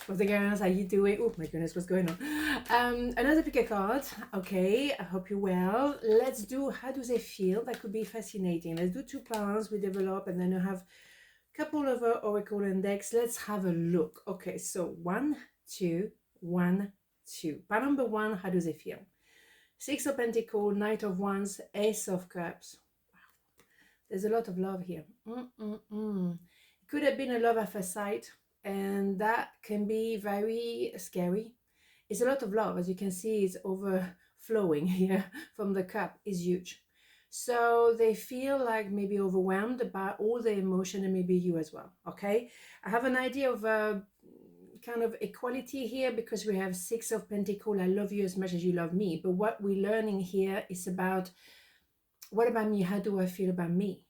What's the girls? How you doing? Oh my goodness, what's going on? Another pick a card. Okay, I hope you're well. Let's do how do they feel? That could be fascinating. Let's do 2 piles we develop, and then you have a couple of oracle index. Let's have a look. Okay, so 1, 2, 1, 2. Pile number 1, how do they feel? 6 of Pentacles, Knight of Wands, Ace of Cups. There's a lot of love here. It could have been a love at first sight, and that can be very scary. It's a lot of love. As you can see, it's overflowing here from the cup. Is huge. So they feel like maybe overwhelmed by all the emotion, and maybe you as well. Okay, I have an idea of kind of equality here, because we have 6 of Pentacles. I love you as much as you love me. But what we're learning here is about, what about me? How do I feel about me?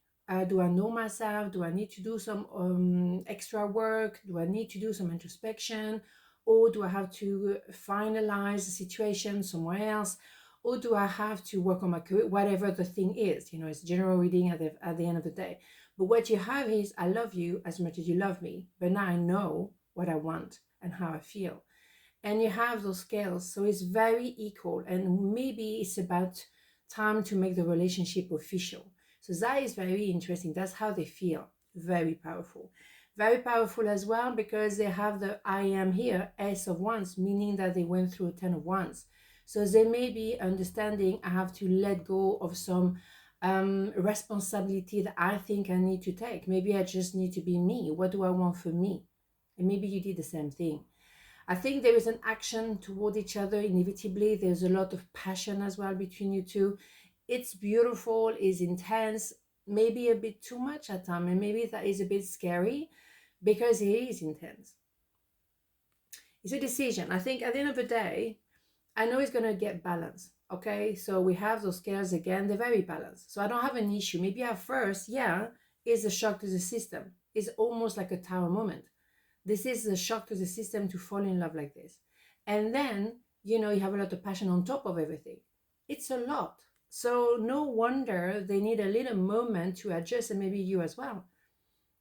Do I know myself? Do I need to do some extra work? Do I need to do some introspection? Or do I have to finalize the situation somewhere else? Or do I have to work on my career? Whatever the thing is, you know, it's general reading at the end of the day. But what you have is, I love you as much as you love me, but now I know what I want and how I feel. And you have those scales, so it's very equal. And maybe it's about time to make the relationship official. So that is very interesting. That's how they feel. Very powerful. Very powerful as well, because they have the I am here, Ace of Wands, meaning that they went through a 10 of Wands. So they may be understanding, I have to let go of some responsibility that I think I need to take. Maybe I just need to be me. What do I want for me? And maybe you did the same thing. I think there is an action toward each other inevitably. There's a lot of passion as well between you two. It's beautiful, it's intense, maybe a bit too much at times, and maybe that is a bit scary because it is intense. It's a decision. I think at the end of the day, I know it's going to get balanced. Okay, so we have those scales again, they're very balanced. So I don't have an issue. Maybe at first, yeah, it's a shock to the system. It's almost like a tower moment. This is a shock to the system to fall in love like this. And then, you know, you have a lot of passion on top of everything. It's a lot. So no wonder they need a little moment to adjust, and maybe you as well.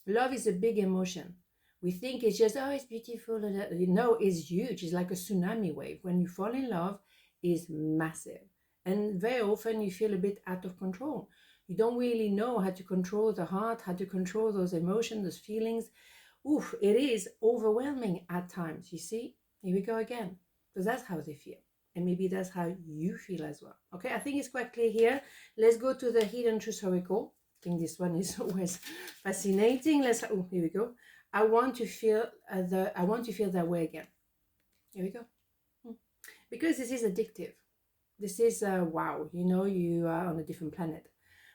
Love is a big emotion. We think it's just, oh, it's beautiful. No, it's huge. It's like a tsunami wave. When you fall in love, it's massive. And very often you feel a bit out of control. You don't really know how to control the heart, how to control those emotions, those feelings. Oof, it is overwhelming at times, you see? Here we go again. Because that's how they feel. And maybe that's how you feel as well. Okay, I think it's quite clear here. Let's go to the hidden truth oracle. I think this one is always fascinating. Oh, here we go. I want to feel that way again. Here we go. Because this is addictive. This is wow, you know, you are on a different planet.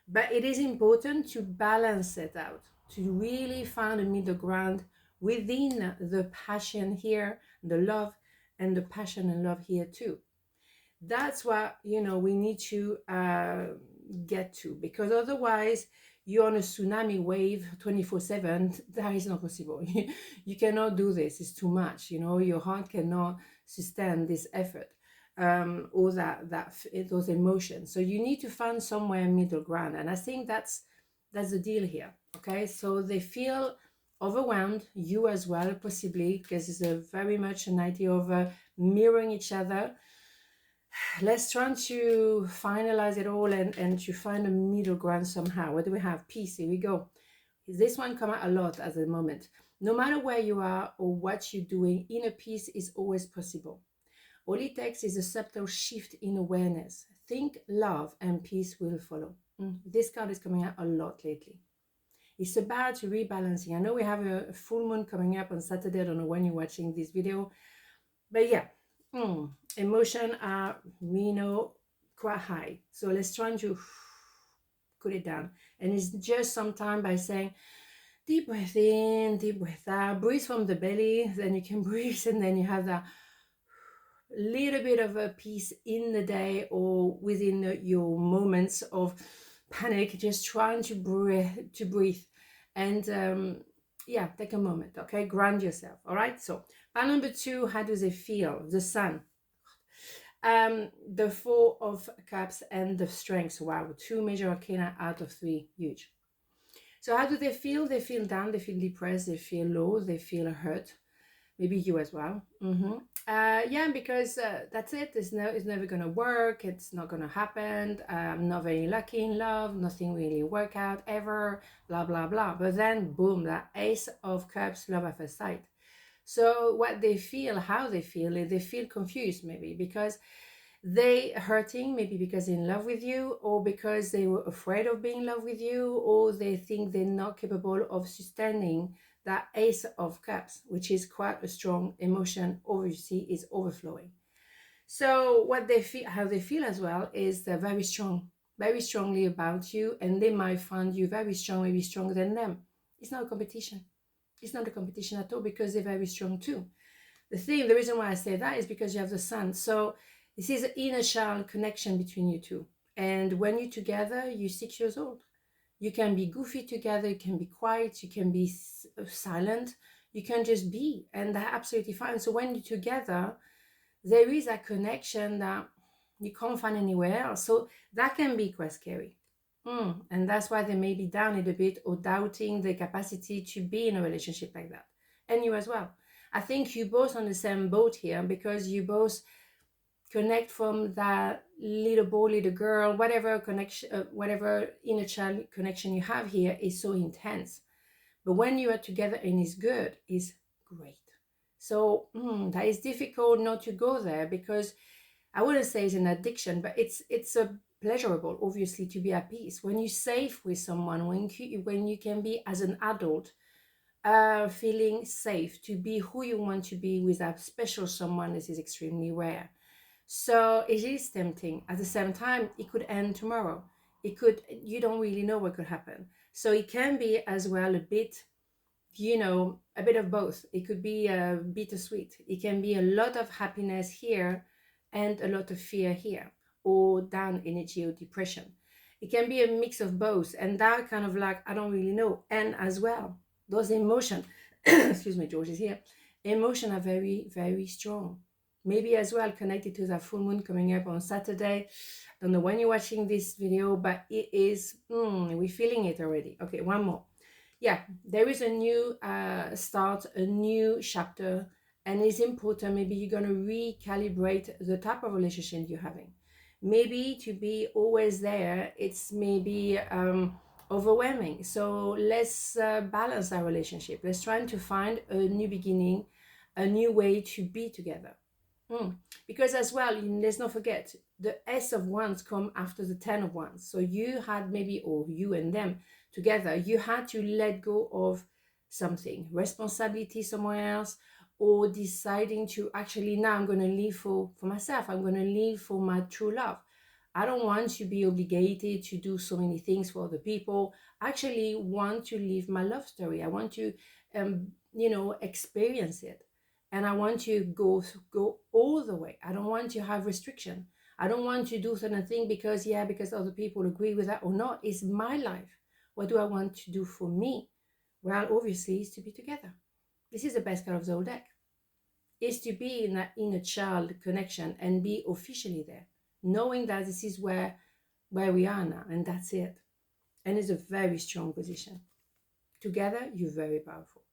But it is important to balance it out, to really find a middle ground within the passion here, the love, and the passion and love here too. That's what, you know, we need to get to, because otherwise you're on a tsunami wave 24/7. That is not possible. You cannot do this. It's too much. You know, your heart cannot sustain this effort. Or those emotions. So you need to find somewhere middle ground, and I think that's the deal here. Okay, so they feel overwhelmed, you as well, possibly, because it's a very much an idea of mirroring each other. Let's try to finalize it all and to find a middle ground somehow. What do we have? Peace. Here we go. This one come out a lot at the moment. No matter where you are or what you're doing, inner peace is always possible. All it takes is a subtle shift in awareness. Think love and peace will follow. This card is coming out a lot lately. It's about rebalancing. I know we have a full moon coming up on Saturday. I don't know when you're watching this video. But yeah, emotion are, you know, quite high. So let's try to put it down. And it's just sometimes by saying, deep breath in, deep breath out. Breathe from the belly. Then you can breathe, and then you have that little bit of a peace in the day or within your moments of panic. Just trying to breathe and yeah, take a moment. Okay, ground yourself. All right, so pile number 2, how do they feel? The Sun, the 4 of Cups, and the Strength. Wow, 2 major arcana out of 3. Huge. So how do they feel? They feel down, they feel depressed, they feel low, they feel hurt. Maybe you as well. Yeah, because that's it. It's never gonna work. It's not gonna happen. I'm not very lucky in love. Nothing really work out ever. Blah blah blah. But then, boom, that Ace of Cups, love at first sight. So what they feel, how they feel, they feel confused maybe because they hurting, maybe because they're in love with you, or because they were afraid of being in love with you, or they think they're not capable of sustaining that Ace of Cups, which is quite a strong emotion, obviously is overflowing. So what they feel, how they feel as well, is they're very strong, very strongly about you, and they might find you very strong, maybe stronger than them. It's not a competition. It's not a competition at all because they're very strong too. The reason why I say that is because you have the sun. So this is an inner child connection between you two. And when you're together, you're 6 years old. You can be goofy together, you can be quiet, you can be silent, you can just be, and that's absolutely fine. So when you're together, there is a connection that you can't find anywhere else. So that can be quite scary. And that's why they may be down a little bit or doubting the capacity to be in a relationship like that. And you as well. I think you both on the same boat here because you both connect from that little boy, little girl, whatever connection, whatever inner child connection you have here is so intense. But when you are together and it's good, it's great. So that is difficult not to go there because I wouldn't say it's an addiction, but it's a pleasurable, obviously, to be at peace. When you're safe with someone, when you can be as an adult, feeling safe to be who you want to be with a special someone, this is extremely rare. So it is tempting. At the same time, it could end tomorrow. You don't really know what could happen. So it can be as well a bit, a bit of both. It could be bittersweet. It can be a lot of happiness here and a lot of fear here, or down energy or depression. It can be a mix of both, and that kind of like, I don't really know. And as well, those emotions, excuse me, George is here, emotions are very, very strong. Maybe as well connected to that full moon coming up on Saturday. Don't know when you're watching this video, but it is, we're feeling it already. Okay, one more. Yeah, there is a new start, a new chapter, and it's important. Maybe you're going to recalibrate the type of relationship you're having. Maybe to be always there, it's maybe overwhelming. So let's balance our relationship. Let's try to find a new beginning, a new way to be together. Because as well, let's not forget, the S of Wands come after the 10 of Wands. So you had maybe, or you and them together, you had to let go of something, responsibility somewhere else, or deciding to actually, now I'm going to live for myself. I'm going to live for my true love. I don't want to be obligated to do so many things for other people. I actually want to live my love story. I want to, experience it. And I want to go all the way. I don't want to have restriction. I don't want to do certain thing because other people agree with that or not. It's my life. What do I want to do for me? Well, obviously, it's to be together. This is the best card of the whole deck. Is to be in that inner child connection and be officially there, knowing that this is where we are now, and that's it. And it's a very strong position. Together, you're very powerful.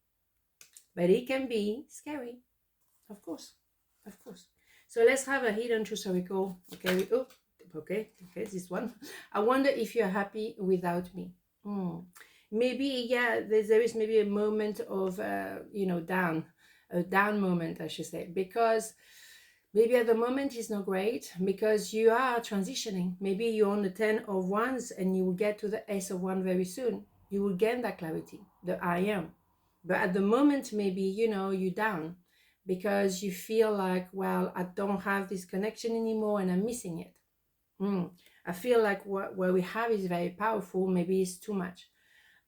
But it can be scary. Of course. So let's have a hidden truth oracle. Okay, this one. I wonder if you're happy without me. Maybe, there is maybe a moment of, down, a down moment, I should say, because maybe at the moment it's not great because you are transitioning. Maybe you're on the 10 of Wands and you will get to the Ace of Wands very soon. You will gain that clarity, the I am. But at the moment, maybe, you're down because you feel like, well, I don't have this connection anymore and I'm missing it. I feel like what we have is very powerful. Maybe it's too much.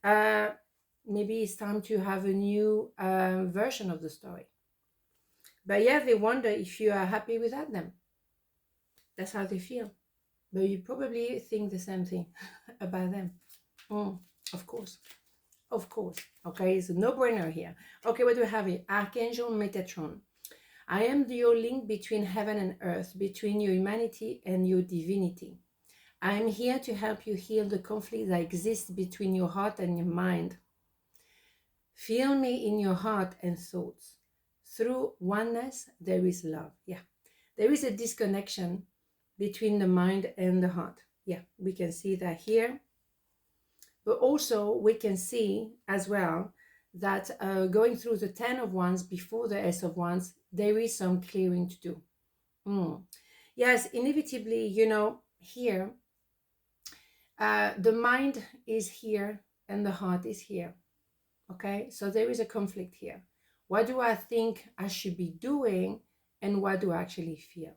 Maybe it's time to have a new version of the story. But yeah, they wonder if you are happy without them. That's how they feel. But you probably think the same thing about them. Of course. Okay, it's a no-brainer here. Okay, what do we have here? Archangel Metatron. I am your link between heaven and earth, between your humanity and your divinity. I am here to help you heal the conflict that exists between your heart and your mind. Feel me in your heart and thoughts. through oneness, there is love. Yeah. There is a disconnection between the mind and the heart. Yeah, we can see that here. But also we can see as well that going through the 10 of wands before the S of wands, there is some clearing to do. Yes, inevitably, you know, here, the mind is here and the heart is here. Okay, so there is a conflict here. What do I think I should be doing and what do I actually feel?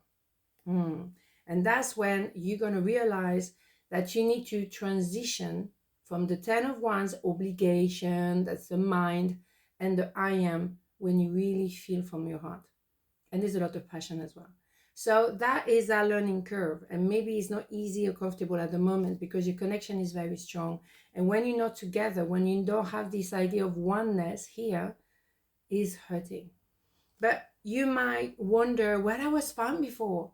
And that's when you're going to realize that you need to transition from the 10 of wands, obligation, that's the mind, and the I am, when you really feel from your heart. And there's a lot of passion as well. So that is our learning curve. And maybe it's not easy or comfortable at the moment because your connection is very strong. And when you're not together, when you don't have this idea of oneness here, is hurting. But you might wonder, well, I was fine before.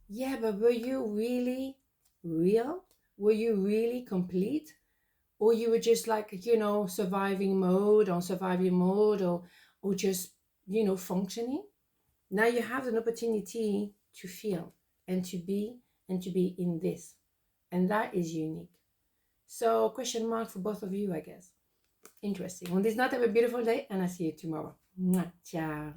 Yeah, but were you really real? Were you really complete? Or you were just like, you know, surviving mode or just, you know, functioning? Now you have an opportunity to feel and to be in this. And that is unique. So question mark for both of you, I guess. Interesting. On this note, have a beautiful day and I'll see you tomorrow. Ciao.